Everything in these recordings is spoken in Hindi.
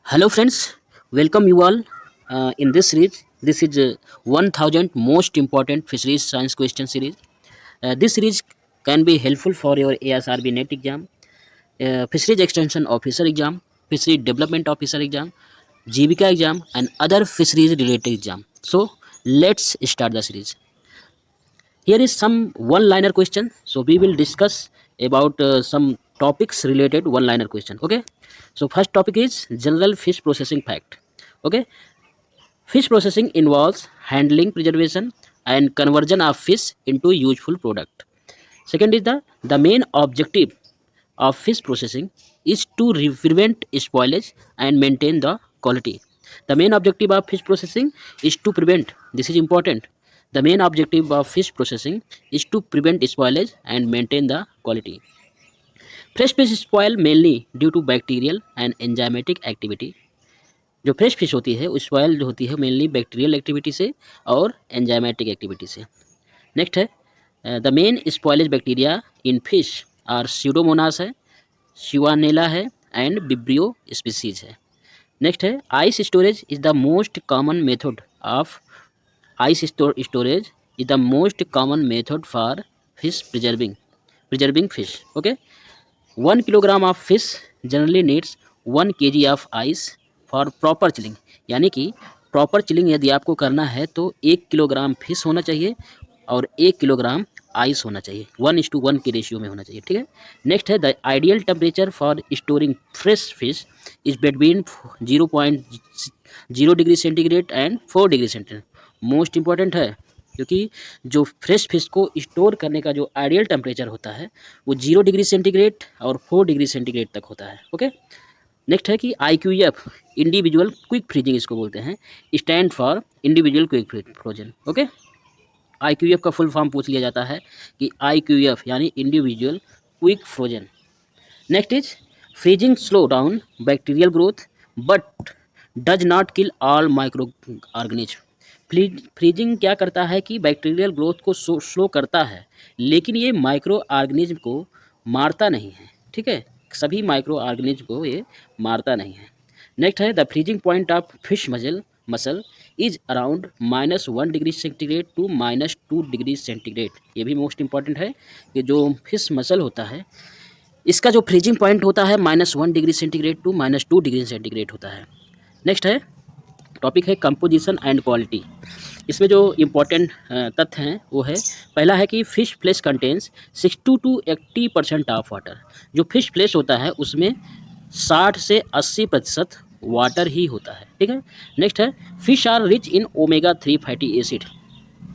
Hello, friends. Welcome you all in this series. This is 1000 most important fisheries science question series. This series can be helpful for your ASRB NET exam, fisheries extension officer exam, fisheries development officer exam, Jivika exam, and other fisheries related exam. So let's start the series. Here is some one-liner question. So we will discuss about some topics related one-liner question. Okay. So first topic is general fish processing fact. Okay. Fish processing involves handling, preservation, and conversion of fish into useful product. Second is the main objective of fish processing is to prevent spoilage and maintain the quality. The main objective of fish processing is to prevent. This is important. The main objective of fish processing is to prevent spoilage and maintain the quality. Fresh fish spoil mainly due to bacterial and enzymatic activity. जो फ्रेश फिश होती है उस स्पॉयल जो होती है मेनली बैक्टीरियल एक्टिविटी से और एंजाइमेटिक एक्टिविटी से। नेक्स्ट है the main spoilage bacteria in fish are Pseudomonas है, शिवानेला है एंड विब्रियो स्पीसीज है। नेक्स्ट है ice storage is the most common method of ice storage is the most common method for fish preserving fish. Okay, 1 kilogram of fish generally needs 1 kg of ice for proper chilling. यानी कि प्रॉपर चिलिंग यदि आपको करना है तो 1 किलोग्राम फिश होना चाहिए और 1 किलोग्राम आइस होना चाहिए, 1:1 के रेशियो में होना चाहिए। ठीक है। नेक्स्ट है the ideal temperature for storing fresh fish is between 0.0 degree centigrade and 4 degree centigrade. Most important है क्योंकि जो फ्रेश फिश को स्टोर करने का जो आइडियल टेम्परेचर होता है वो 0 डिग्री सेंटीग्रेड और 4 डिग्री सेंटीग्रेड तक होता है। ओके। नेक्स्ट है कि IQF इंडिविजुअल क्विक फ्रीजिंग इसको बोलते हैं, stand for individual quick frozen. Okay, IQF का फुल फॉर्म पूछ लिया जाता है कि IQF यानी individual quick frozen. Next is freezing slow down bacterial growth but does not kill all micro organism. Freezing क्या करता है कि बैक्टीरियल ग्रोथ को स्लो करता है लेकिन ये माइक्रो ऑर्गेनिज्म को मारता नहीं है। ठीक है, सभी माइक्रो ऑर्गेनिज्म को ये मारता नहीं है। नेक्स्ट है the freezing point of fish muscle is around -1 degree centigrade to -2 degree centigrade. ये भी मोस्ट इंपॉर्टेंट है कि जो फिश मसल होता है इसका जो फ्रीजिंग पॉइंट होता है -1 degree centigrade to -2 degree centigrade होता है। नेक्स्ट है टॉपिक है कंपोजिशन एंड क्वालिटी। इसमें जो इम्पोर्टेंट तथ्य हैं वो है, पहला है कि fish flesh contains 60 to 80% of water. जो फिश फ्लेश होता है उसमें 60 से 80% वाटर ही होता है। ठीक है। नेक्स्ट है fish are rich in omega-3 fatty acid.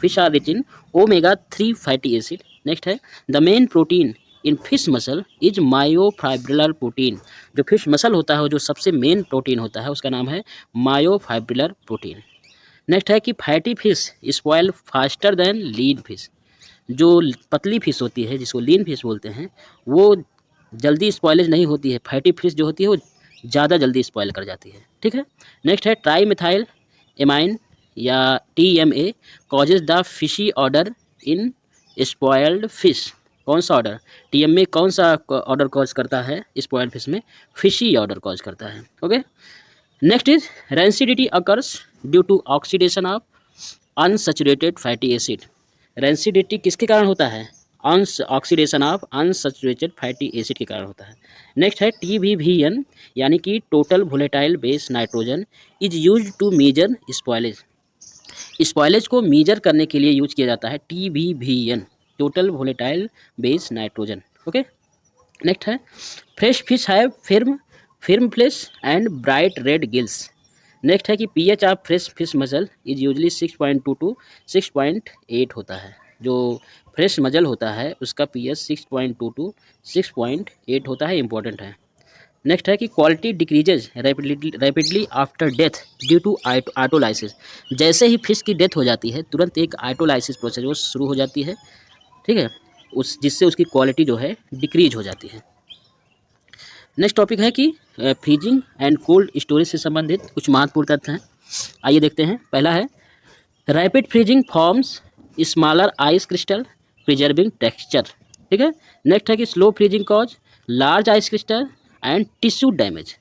Fish are rich in omega-3 fatty acid. Next है the main protein in fish muscle is myofibrillar protein. जो फिश मसल होता है वो जो सबसे मेन प्रोटीन होता है उसका नाम है मायोफाइब्रिलर प्रोटीन। नेक्स्ट है कि fatty fish spoil faster than lean fish. जो पतली फिश होती है जिसको लीन फिश बोलते हैं वो जल्दी स्पॉयलेज नहीं होती है, फैटी फिश जो होती है वो ज़्यादा जल्दी स्पॉयल कर जाती है। ठीक है। नेक्स्ट है ट्राई मिथाइल एमाइन या TMA causes the fishy order in spoiled fish. कौन सा ऑर्डर? TMA कौन सा ऑर्डर कॉज करता है स्पॉयल्ड फिश में? फिशी ऑर्डर कॉज करता है। Okay. Next is rancidity occurs due to oxidation of unsaturated fatty acid. Rancidity किसके कारण होता है? Oxidation of unsaturated fatty acid के कारण होता है। नेक्स्ट है TBVN यानी कि total volatile base nitrogen is use to measure spoilage. Spoilage को मेजर करने के लिए यूज किया जाता है TBVN, total volatile base nitrogen. Okay. Next है fresh fish have firm flesh and bright red gills. Next है कि pH of fresh fish muscle is usually 6.2 to 6.8 होता है। जो फ्रेश मजल होता है उसका pH 6.2 to 6.8 होता है, इंपॉर्टेंट है। नेक्स्ट है कि quality decreases rapidly after death due to autolysis. जैसे ही फिश की डेथ हो जाती है तुरंत एक ऑटोलाइसिस प्रोसेस वो शुरू हो जाती है। ठीक है, जिससे उसकी क्वालिटी जो है डिक्रीज हो जाती है। नेक्स्ट टॉपिक है कि फ्रीजिंग एंड कोल्ड स्टोरेज से संबंधित कुछ महत्वपूर्ण तथ्य हैं। आइए देखते हैं। पहला है rapid freezing forms smaller ice crystal preserving texture. ठीक है। नेक्स्ट है कि slow freezing cause large ice crystal and tissue damage.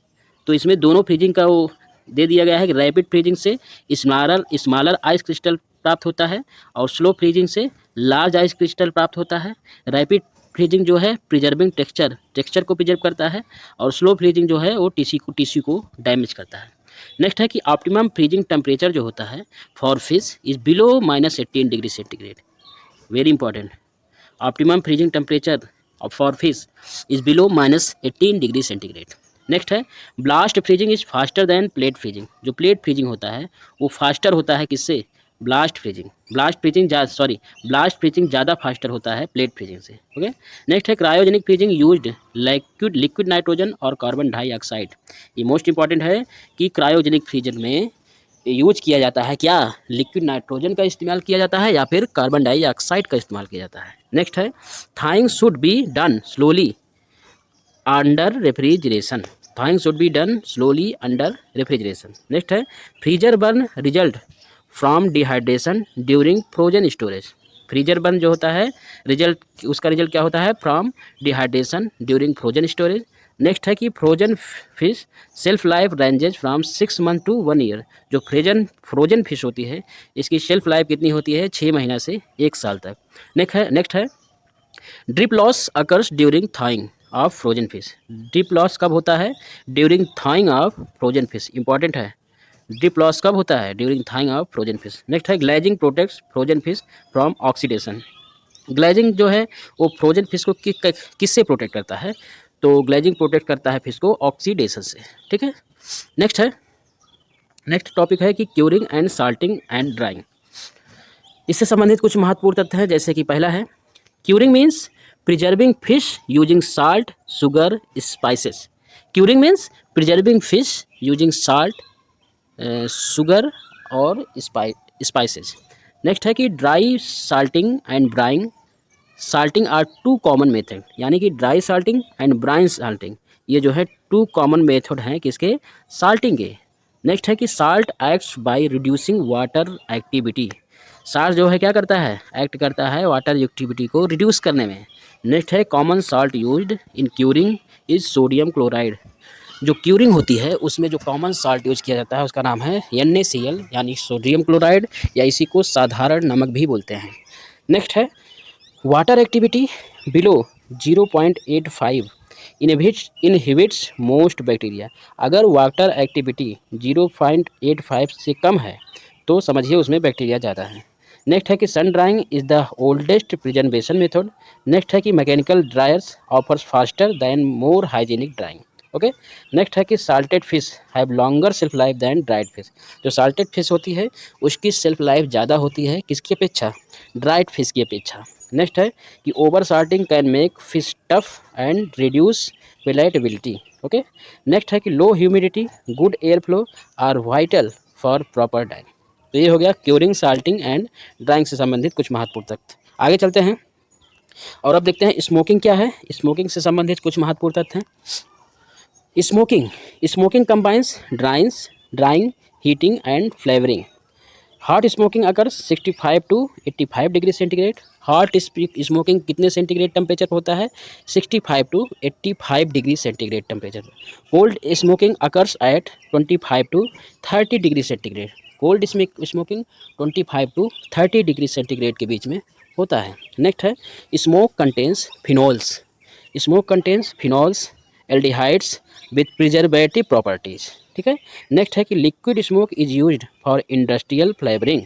तो इसमें दोनों फ्रीजिंग का वो दे दिया गया है कि रैपिड फ्रीजिंग से स्मॉलर आइस क्रिस्टल प्राप्त होता है और स्लो फ्रीजिंग से लार्ज आइस क्रिस्टल प्राप्त होता है। रैपिड फ्रीजिंग जो है प्रिजर्विंग टेक्सचर को प्रिजर्व करता है और स्लो फ्रीजिंग जो है वो टिश्यू को डैमेज करता है। नेक्स्ट है कि ऑप्टिमम फ्रीजिंग टेम्परेचर जो होता है for fish is below -18 degree centigrade. Very important, optimum freezing temperature for fish is below -18 degree centigrade. Next है blast freezing is faster than plate freezing. जो प्लेट फ्रीजिंग होता है वो फास्टर होता है किससे? ब्लास्ट फ्रीजिंग ज़्यादा फास्टर होता है प्लेट फ्रीजिंग से। ओके। नेक्स्ट है cryogenic freezing used liquid nitrogen और कार्बन डाइऑक्साइड। ये मोस्ट इंपॉर्टेंट है कि क्रायोजेनिक फ्रीजर में यूज किया जाता है क्या? लिक्विड नाइट्रोजन का इस्तेमाल किया जाता है या फिर कार्बन डाइऑक्साइड का इस्तेमाल किया जाता है। नेक्स्ट है thawing should be done slowly under refrigeration. Thawing should be done slowly under refrigeration. Next है freezer burn result from dehydration during frozen storage. Freezer burn जो होता है उसका रिजल्ट क्या होता है? From dehydration during frozen storage. Next है कि frozen fish shelf life ranges from 6 month to 1 year. जो फ्रोजन फिश होती है इसकी शेल्फ लाइफ कितनी होती है? 6 महीना से 1 साल तक। नेक्स्ट है drip loss occurs during thawing of frozen fish. Drip loss कब होता है? During thawing of frozen fish. Important है, ड्रिप लॉस कब होता है? During thawing of frozen fish. Next है glazing protects frozen fish from oxidation. Glazing जो है वो फ्रोजन फिश को किससे प्रोटेक्ट करता है? तो ग्लेजिंग प्रोटेक्ट करता है फिश को ऑक्सीडेशन से। ठीक है। नेक्स्ट टॉपिक है कि curing and salting and drawing. इससे संबंधित कुछ महत्वपूर्ण तथ्य हैं, जैसे कि पहला है curing means preserving fish using salt sugar spices. Curing means preserving fish using salt sugar और स्पाइसेस। नेक्स्ट है कि dry salting and brining salting are 2 common method. यानी कि dry salting and brine salting ये जो है 2 कॉमन मेथड हैं किसके? साल्टिंग के। नेक्स्ट है कि salt acts by reducing water activity. Salt जो है क्या करता है? एक्ट करता है वाटर एक्टिविटी को रिड्यूस करने में। नेक्स्ट है common salt used in curing is sodium chloride. जो क्यूरिंग होती है उसमें जो कॉमन साल्ट यूज किया जाता है उसका नाम है NaCl यानी सोडियम क्लोराइड, या इसी को साधारण नमक भी बोलते हैं। नेक्स्ट है water activity below 0.85 inhibits most bacteria. अगर वाटर एक्टिविटी 0.85 से कम है तो समझिए उसमें बैक्टीरिया ज़्यादा है। नेक्स्ट है कि sun drying is the oldest preservation method. Next है कि mechanical dryers offers faster than more hygienic drying. Okay. Next है कि salted fish have longer shelf life than dried fish. जो साल्टेड फिश होती है उसकी सेल्फ लाइफ ज़्यादा होती है किसकी अपेक्षा? ड्राइड फिश की अपेक्षा। नेक्स्ट है कि over salting can make fish tough and reduce palatability. Okay. Next है कि low humidity good air flow are vital for proper drying. तो ये हो गया क्यूरिंग साल्टिंग एंड ड्राइंग से संबंधित कुछ महत्वपूर्ण तथ्य। आगे चलते हैं और अब देखते हैं स्मोकिंग क्या है। स्मोकिंग से संबंधित कुछ महत्वपूर्ण तथ्य हैं। Smoking combines drying, heating and flavoring. Hot smoking occurs 65 to 85 degree centigrade. Hot smoking कितने सेंटीग्रेड टेम्परेचर होता है? 65 to 85 degree centigrade temperature. Cold smoking occurs at 25 to 30 degree centigrade. Cold smoking 25 to 30 degree centigrade के बीच में होता है। नेक्स्ट है smoke contains phenols aldehydes with preservative properties. ठीक है। नेक्स्ट है कि liquid smoke is used for industrial flavouring.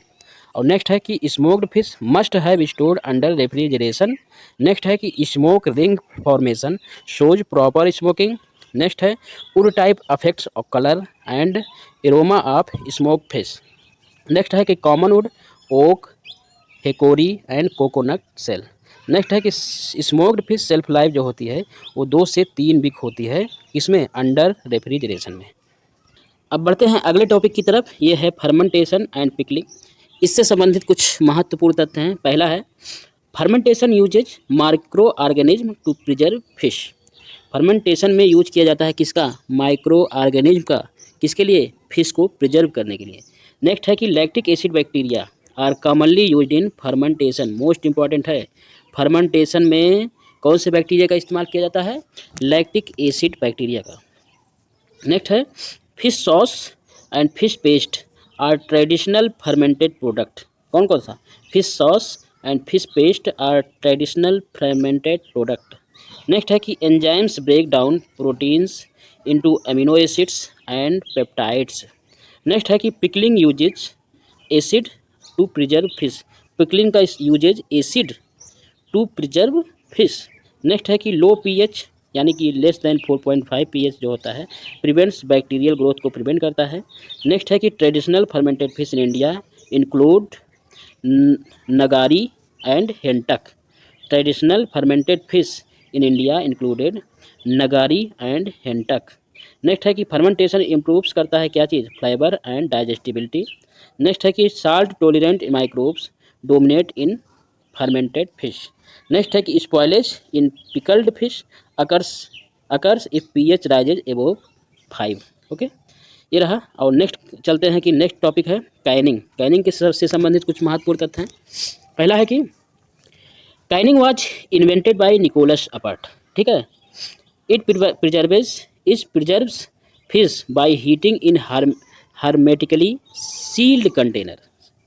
और नेक्स्ट है कि smoked fish must have stored under refrigeration. Next है कि smoke ring formation shows proper smoking. Next है wood type affects of colour and aroma of smoke fish. Next है कि common wood oak hickory and coconut shell. Next है कि स्मोक्ड फिश सेल्फ लाइफ जो होती है वो 2 से 3 वीक होती है, इसमें अंडर रेफ्रिजरेशन में। अब बढ़ते हैं अगले टॉपिक की तरफ, ये है फर्मेंटेशन एंड पिकलिंग। इससे संबंधित कुछ महत्वपूर्ण तथ्य हैं। पहला है fermentation uses micro organism to preserve fish. Fermentation में यूज किया जाता है किसका? माइक्रो ऑर्गेनिज्म का। किसके लिए? फिश को प्रिजर्व करने के लिए। नेक्स्ट है कि lactic acid bacteria are commonly used in fermentation. Most important है, फर्मेंटेशन में कौन से बैक्टीरिया का इस्तेमाल किया जाता है? लैक्टिक एसिड बैक्टीरिया का। नेक्स्ट है fish sauce and fish paste are traditional fermented product. कौन कौन सा? Fish sauce and fish paste are traditional fermented product. Next है कि enzymes break down proteins into amino acids and peptides. Next है कि pickling uses acid to preserve fish. Pickling का uses acid to preserve fish. Next है कि लो पीएच यानी कि लेस देन 4.5 पीएच जो होता है प्रिवेंट्स बैक्टीरियल ग्रोथ को प्रिवेंट करता है। नेक्स्ट है कि traditional fermented fish in India include ngari and hentak. Traditional fermented fish in India included ngari and hentak. Next है कि फर्मेंटेशन इम्प्रूव्स करता है क्या चीज़? Flavour and digestibility. नेक्स्ट है कि salt tolerant microbes dominate in fermented fish. Next है कि spoilage in pickled fish occurs if pH rises above 5। Okay, ये रहा। और नेक्स्ट चलते हैं कि नेक्स्ट टॉपिक है कैनिंग। कैनिंग के से संबंधित कुछ महत्वपूर्ण तथ्य हैं। पहला है कि canning was invented by Nicolas Appert. ठीक है, it preserves fish by heating in hermetically sealed container।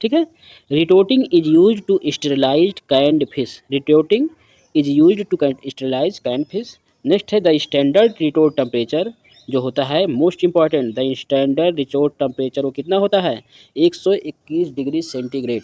ठीक है, retorting is use to sterilize canned fish. Retorting is use to sterilize canned fish. Next है द स्टैंडर्ड रिटोट टेम्परेचर जो होता है most important, the standard retort temperature वो कितना होता है? 121 डिग्री सेंटीग्रेड।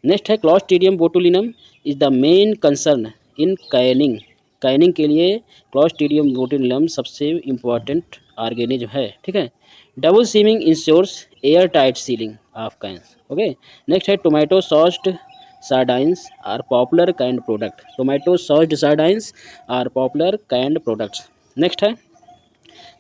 नेक्स्ट है Clostridium botulinum is the main concern in canning. Canning के लिए क्लॉस्ट्रीडियम बोटुलिनम सबसे इम्पॉर्टेंट ऑर्गेनिज्म है। ठीक है, double seaming ensures air tight sealing of cans. Okay, next है tomato sauced sardines are popular canned product। Tomato sauced sardines are popular canned products। Next है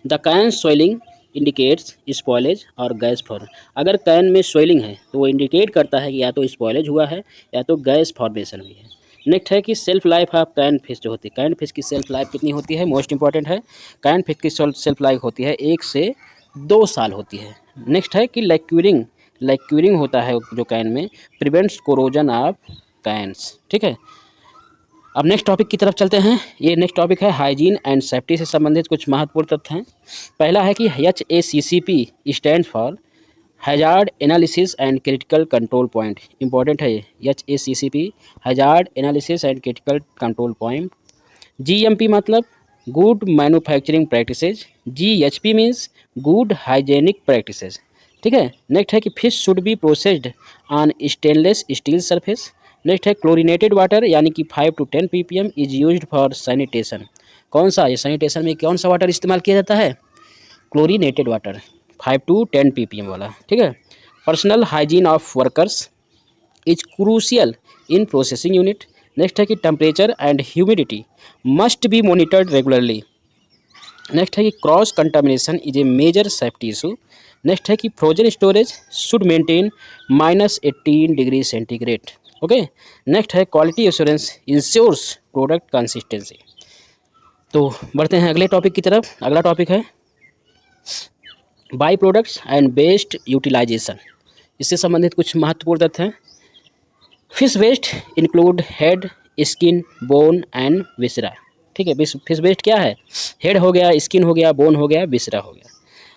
the can swelling indicates spoilage और गैस फॉर्म। अगर कैन में स्वेलिंग है तो वो इंडिकेट करता है कि या तो स्पॉयलेज हुआ है या तो गैस फॉर्मेशन हुई है। नेक्स्ट है कि self life of can fish जो होती है, कैन फिश की सेल्फ लाइफ कितनी होती है? मोस्ट इंपॉर्टेंट है, कैन फिश की सेल्फ लाइफ होती है 1 से 2 साल होती है। नेक्स्ट है कि लाइक्यूरिंग होता है जो कैन में, प्रिवेंट्स कोरोजन ऑफ कैन्स। ठीक है, अब नेक्स्ट टॉपिक की तरफ चलते हैं। ये नेक्स्ट टॉपिक है हाइजीन एंड सेफ्टी से संबंधित कुछ महत्वपूर्ण तथ्य हैं। पहला है कि HACCP stand for hazard analysis and critical control point. Important है ये HACCP, hazard analysis and critical control point. GMP मतलब good manufacturing practices. GHP means good hygienic practices. ठीक है, नेक्स्ट है कि fish should be processed on stainless steel surface. Next है क्लोरीनेटेड वाटर यानी कि 5 to 10 ppm is used for sanitation. कौन सा? ये सैनिटेशन में कौन सा वाटर इस्तेमाल किया जाता है? क्लोरीनेटेड वाटर 5 to 10 ppm वाला। ठीक है, personal hygiene of workers is crucial in processing unit. Next है कि temperature and humidity must be monitored regularly. Next है कि cross contamination is a major safety issue. Next है कि frozen storage should maintain -18 degree centigrade. Okay, next है quality assurance ensures product consistency. तो बढ़ते हैं अगले टॉपिक की तरफ। अगला टॉपिक है by products and waste utilisation. इससे संबंधित कुछ महत्वपूर्ण तथ्य हैं। Fish waste include head, skin, bone and viscera. ठीक है, फिश वेस्ट क्या है? हेड हो गया, स्किन हो गया, बोन हो गया, विसरा हो गया।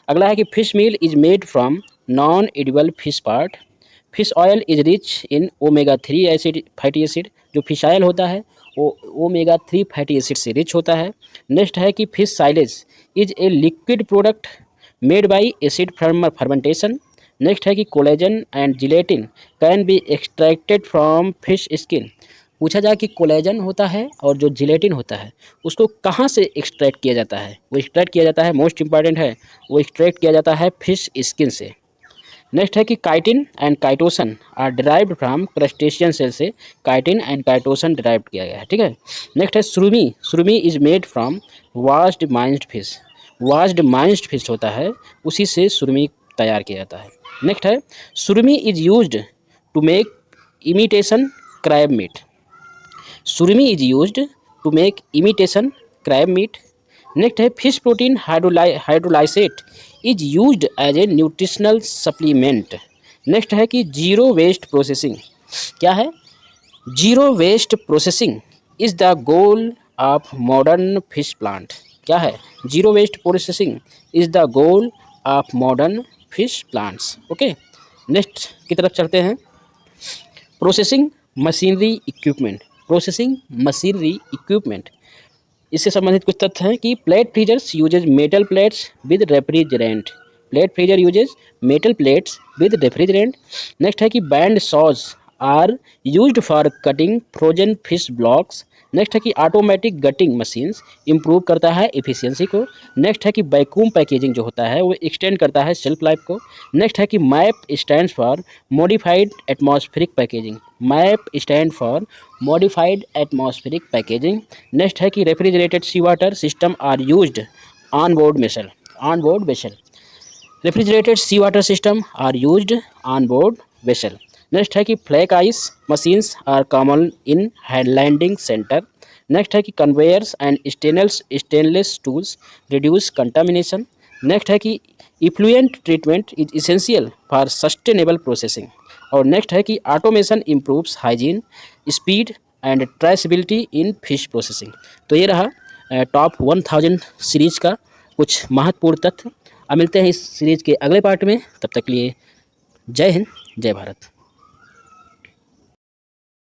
अगला है कि fish meal is made from non edible fish part. Fish oil is rich in omega-3 acid fatty acid. जो फिश ऑयल होता है वो omega-3 फैटी एसिड से रिच होता है। नेक्स्ट है कि fish silage is a liquid product made by acid fermentation. Next है कि collagen and gelatin can be extracted from fish skin. पूछा जाए कि कोलेजन होता है और जो जिलेटिन होता है उसको कहाँ से एक्सट्रैक्ट किया जाता है? वो एक्सट्रैक्ट किया जाता है, मोस्ट इंपॉर्टेंट है, वो एक्सट्रैक्ट किया जाता है फिश स्किन से। नेक्स्ट है कि chitin and chitosan are derived from crustacean shell से काइटिन एंड काइटोसन डिराइव किया गया है। ठीक है, नेक्स्ट है surimi. Surimi is made from washed minced fish. Washed minced fish होता है, उसी से सुरमी तैयार किया जाता है। नेक्स्ट है surimi is used to make imitation crab meat. Surimi is used to make imitation crab meat. Next है fish protein hydrolysate is used as a nutritional supplement. Next है कि जीरो वेस्ट प्रोसेसिंग क्या है? Zero waste processing is the goal of modern fish plant. क्या है? Zero waste processing is the goal of modern fish plants. Okay, next की तरफ चलते हैं। Processing machinery equipment. Processing machinery equipment, इससे संबंधित कुछ तथ्य हैं कि plate freezers uses metal plates with refrigerant. Plate freezer uses metal plates with refrigerant. Next है कि band saws are used for cutting frozen fish blocks. Next है कि ऑटोमेटिक गटिंग मशीन्स इंप्रूव करता है एफिशिएंसी को। नेक्स्ट है कि वैक्यूम पैकेजिंग जो होता है वो एक्सटेंड करता है शेल्फ लाइफ को। नेक्स्ट है कि MAP stand for modified atmospheric packaging. MAP stand for modified atmospheric packaging. Next है कि refrigerated sea water system are used on board vessel. On board vessel, refrigerated sea water system are used on board vessel. Next है कि flake ice machines are common in landing centre. Next है कि conveyors and stainless tools reduce contamination. Next है कि effluent treatment is essential for sustainable processing. और नेक्स्ट है कि automation improves hygiene, speed and traceability in fish processing. तो ये रहा टॉप 1000 सीरीज का कुछ महत्वपूर्ण तथ्य। अब मिलते हैं इस सीरीज के अगले पार्ट में, तब तक के लिए जय हिंद, जय भारत।